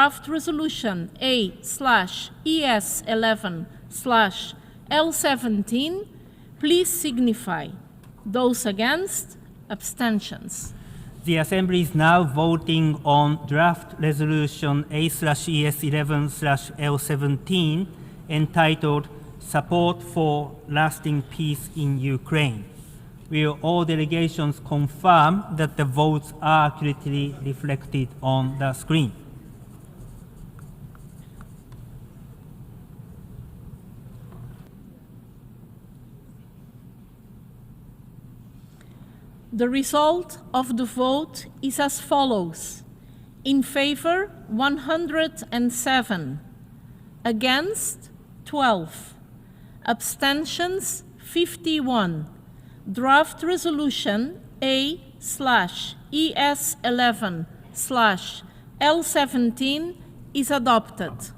Draft Resolution A/ES11/L17, please signify. Those against, abstentions. The Assembly is now voting on Draft Resolution A/ES11/L17 entitled Support for Lasting Peace in Ukraine. Will all delegations confirm that the votes are accurately reflected on the screen? The result of the vote is as follows. In favor, 107. Against, 12. Abstentions, 51. Draft Resolution A/ES11/L17 is adopted.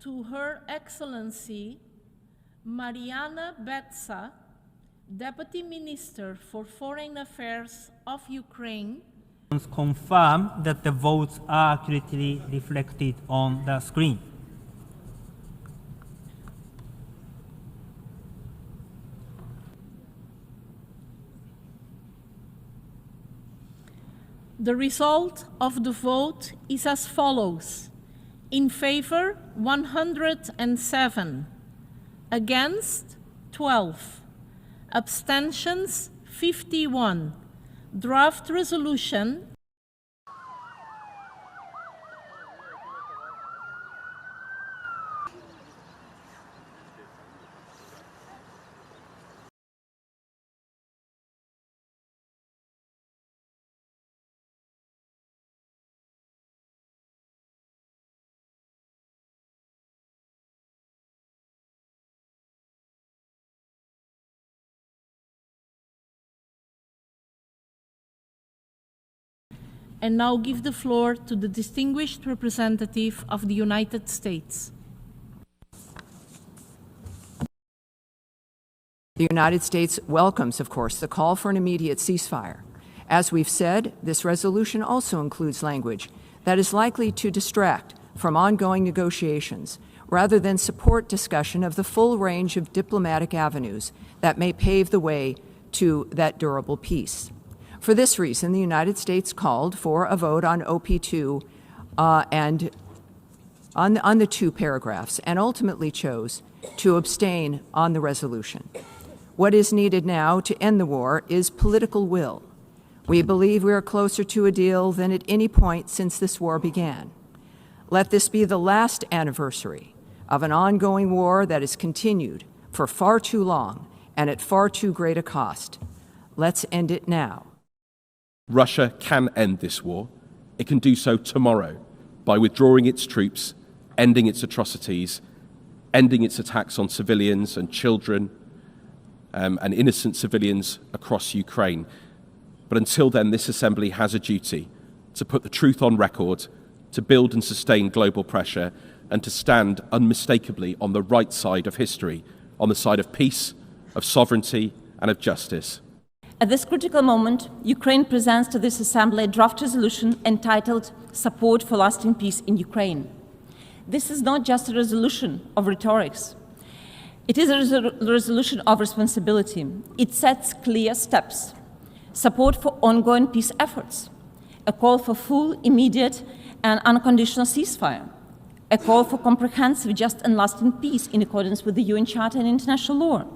To Her Excellency Mariana Betsa, Deputy Minister for Foreign Affairs of Ukraine, confirm that the votes are accurately reflected on the screen. The result of the vote is as follows. In favor, 107. Against, 12. Abstentions, 51. Draft Resolution and now give the floor to the distinguished representative of the United States. The United States welcomes, of course, the call for an immediate ceasefire. As we've said, this resolution also includes language that is likely to distract from ongoing negotiations rather than support discussion of the full range of diplomatic avenues that may pave the way to that durable peace. For this reason, the United States called for a vote on OP2 and on the two paragraphs, and ultimately chose to abstain on the resolution. What is needed now to end the war is political will. We believe we are closer to a deal than at any point since this war began. Let this be the last anniversary of an ongoing war that has continued for far too long and at far too great a cost. Let's end it now. Russia can end this war. It can do so tomorrow by withdrawing its troops, ending its atrocities, ending its attacks on civilians and children and innocent civilians across Ukraine. But until then, this Assembly has a duty to put the truth on record, to build and sustain global pressure, and to stand unmistakably on the right side of history, on the side of peace, of sovereignty, and of justice. At this critical moment, Ukraine presents to this Assembly a draft resolution entitled Support for Lasting Peace in Ukraine. This is not just a resolution of rhetorics. It is a resolution of responsibility. It sets clear steps, support for ongoing peace efforts, a call for full, immediate, and unconditional ceasefire, a call for comprehensive, just, and lasting peace in accordance with the UN Charter and international law.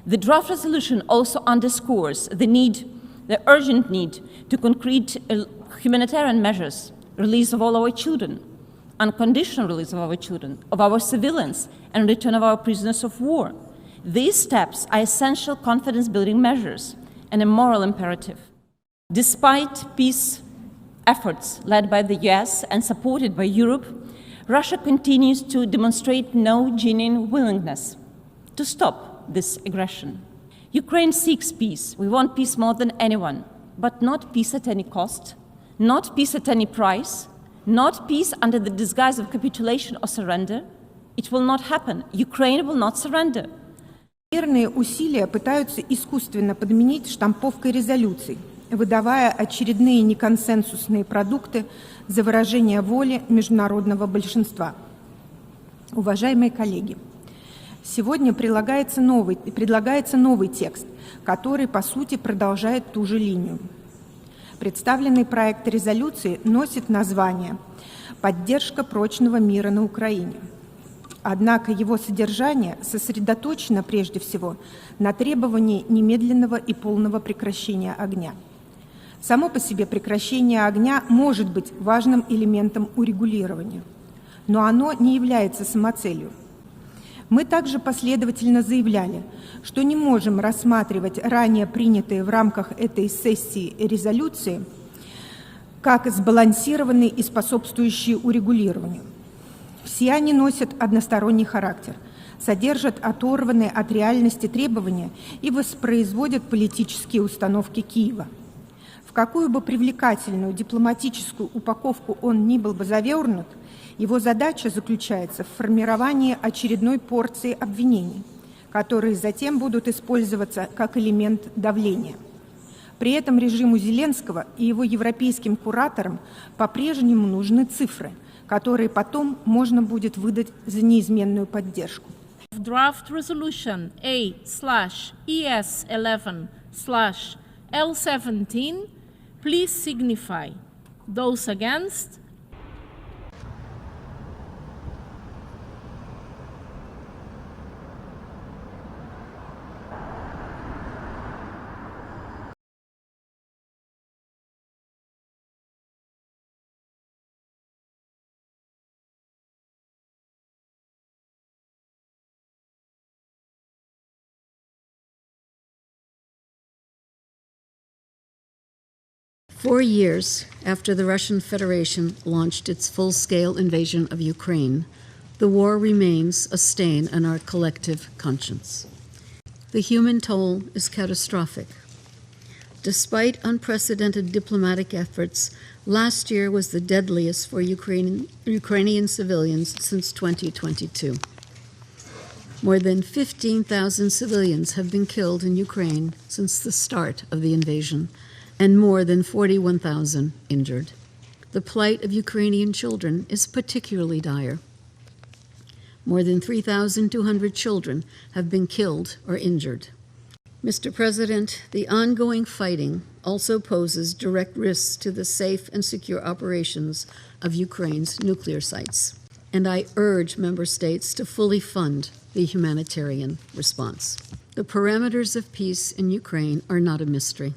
The draft resolution also underscores the urgent need to concrete humanitarian measures, release of all our children, unconditional release of our children, of our civilians, and return of our prisoners of war. These steps are essential confidence-building measures and a moral imperative. Despite peace efforts led by the US and supported by Europe, Russia continues to demonstrate no genuine willingness to stop this aggression. Ukraine seeks peace. We want peace more than anyone, but not peace at any cost, not peace at any price, not peace under the disguise of capitulation or surrender. It will not happen. Ukraine will not surrender. Мирные усилия пытаются искусственно подменить штамповкой резолюций, выдавая очередные неконсенсусные продукты за выражение воли международного большинства. Уважаемые коллеги, сегодня предлагается новый текст, который, по сути, продолжает ту же линию. Представленный проект резолюции носит название «Поддержка прочного мира на Украине». Однако его содержание сосредоточено прежде всего на требовании немедленного и полного прекращения огня. Само по себе прекращение огня может быть важным элементом урегулирования, но оно не является самоцелью. Мы также последовательно заявляли, что не можем рассматривать ранее принятые в рамках этой сессии резолюции как сбалансированные и способствующие урегулированию. Все они носят односторонний характер, содержат оторванные от реальности требования и воспроизводят политические установки Киева. В какую бы привлекательную дипломатическую упаковку он ни был бы завернут, его задача заключается в формировании очередной порции обвинений, которые затем будут использоваться как элемент давления. При этом режиму Зеленского и его европейским кураторам по-прежнему нужны цифры, которые потом можно будет выдать за неизменную поддержку. Draft Resolution A/ES11/L17, please signify. Those against? "4 years after the Russian Federation launched its full-scale invasion of Ukraine, the war remains a stain on our collective conscience. The human toll is catastrophic. Despite unprecedented diplomatic efforts, last year was the deadliest for Ukrainian civilians since 2022. More than 15,000 civilians have been killed in Ukraine since the start of the invasion, and more than 41,000 injured. The plight of Ukrainian children is particularly dire. More than 3,200 children have been killed or injured. Mr. President, the ongoing fighting also poses direct risks to the safe and secure operations of Ukraine's nuclear sites, and I urge member states to fully fund the humanitarian response. The parameters of peace in Ukraine are not a mystery.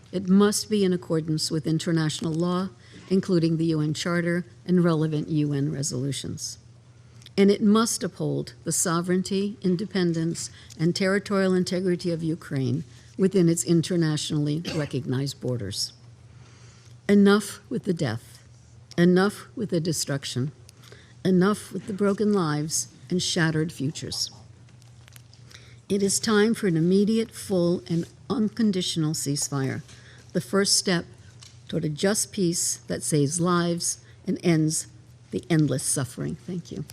It must be in accordance with international law, including the UN Charter and relevant UN resolutions. And it must uphold the sovereignty, independence, and territorial integrity of Ukraine within its internationally recognized borders. Enough with the death, enough with the destruction, enough with the broken lives and shattered futures. It is time for an immediate, full, and unconditional ceasefire, the first step toward a just peace that saves lives and ends the endless suffering. Thank you.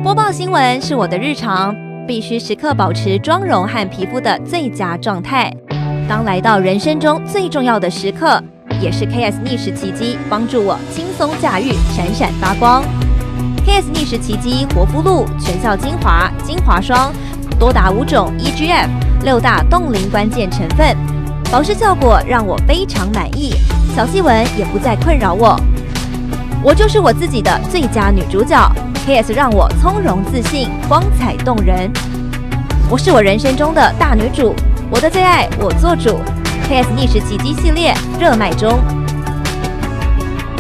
播报新闻是我的日常，必须时刻保持妆容和皮肤的最佳状态。当来到人生中最重要的时刻，也是 KS 逆时奇迹帮助我轻松驾驭，闪闪发光。KS 逆时奇迹活肤露全效精华、精华霜，多达5种 EGF 6大冻龄关键成分，保湿效果让我非常满意，小细纹也不再困扰我。我就是我自己的最佳女主角。KS 让我从容自信，光彩动人。我是我人生中的大女主，我的最爱我做主。KS 逆时奇迹系列热卖中，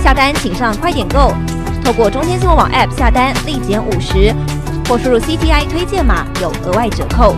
下单请上快点购，透过中天新闻网 App 下单立减50，或输入 CTI 推荐码有额外折扣。